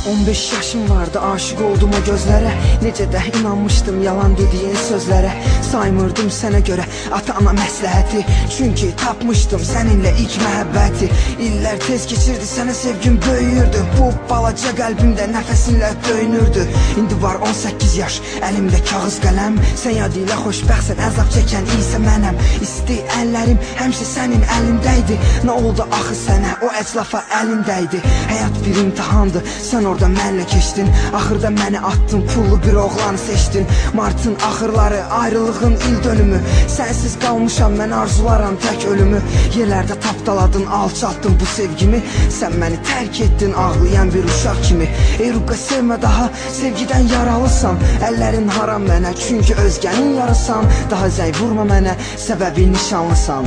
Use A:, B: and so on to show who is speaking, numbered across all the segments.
A: 15 yaşım vardı, aşık oldum o gözlərə. Necə də inanmışdım yalan dediyin sözlərə. Saymırdım sənə görə ata-ana məsləhəti, çünki tapmışdım səninlə ilk məhəbbəti. İllər tez keçirdi, sənə sevgim böyüyürdü. Bu balaca qəlbimdə nəfəsinlə döyünürdü. İndi var 18 yaş, əlimdə kağız qələm. Sən yad ilə xoşbəxtsən, əzab çəkən isə mənəm. İsti əllərim həmişə sənin əlindəydi. Nə oldu axı sənə, o əclafa əlindəydi. Həyat bir imtihandı, sən orada mənlə keçdin. Axırda məni attın, pullu bir oğlanı seçdin. Martın axırları, ayrılığın il dönümü. Sənsiz qalmışam, mən arzularam tək ölümü. Yerlərdə tapdaladın, alçaltdın bu sevgimi. Sən məni tərk etdin, ağlayan bir uşaq kimi. Ey Ruqqa, sevmə daha, sevgidən yaralısan. Əllərin haram mənə, çünki özgənin yarısan. Daha zəy vurma mənə, səbəbi nişanlısan.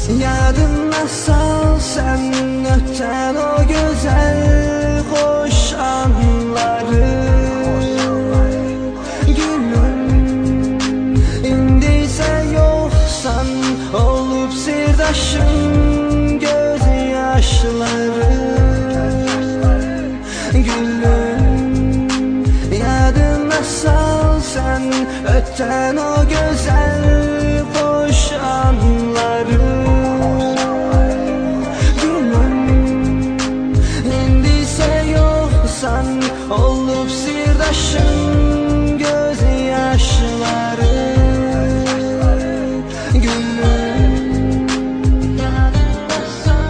B: Yadına sal sən ötən o gözəl xoş anları. Gülüm, indi isə yoxsan, olub sirdaşım göz yaşları. Gülüm, yadına sal sən ötən o gözəl xoş anları. Olup sirdaşım göz yaşları.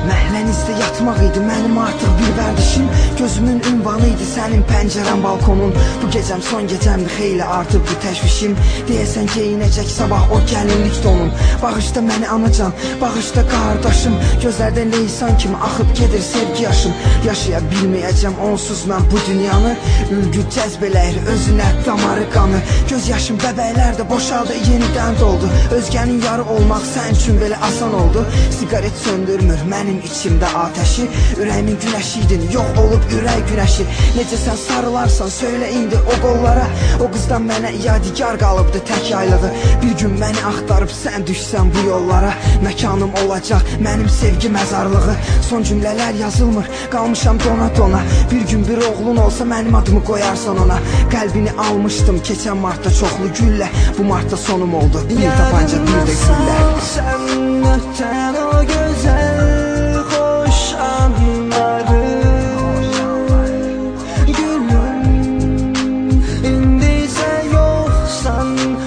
A: Məhlənizdə yatmaq idi mənim artıq bir vərdişim. Gözümün ünvanıydı sənin pəncərən, balkonun. Bu gecəm son gecəmdir, xeyli artıb bu təşvişim. Deyəsən geyinəcək sabah o gəlinlik donum. Bağışda məni anacan, bağışda qardaşım. Gözlərdən leysan kimi axıb gedir sevgi yaşım. Yaşaya bilməyəcəm onsuz mən bu dünyanı. Ülgü cəzbələyir özünə damarı qanı. Göz yaşım bəbəklər də boşaldı, yenidən doldu. Özgənin yarı olmaq sən üçün belə asan oldu. Sigaret söndürmür mənim içimdə atəşi. Ürəyimin günəşiydin, yox olub ürək günəşi. Necə sən sarılarsan söylə indi o qollara. O qızdan mənə yadigar qalıbdı tək yaylığı. Bir gün məni axtarıb sən düşsən bu yollara. Məkanım olacaq mənim sevgi məzarlığı. Son cümlələr yazılmır, qalmışam dona dona. Bir gün bir oğlun olsa mənim adımı qoyarsan ona. Qəlbini almışdım keçən martda çoxlu güllə. Bu martda sonum oldu, bir tapanca bir də güllə.
B: Sən ötən o gözəl xoş anları.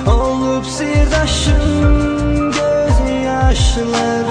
B: Olub sirdaşım göz yaşları.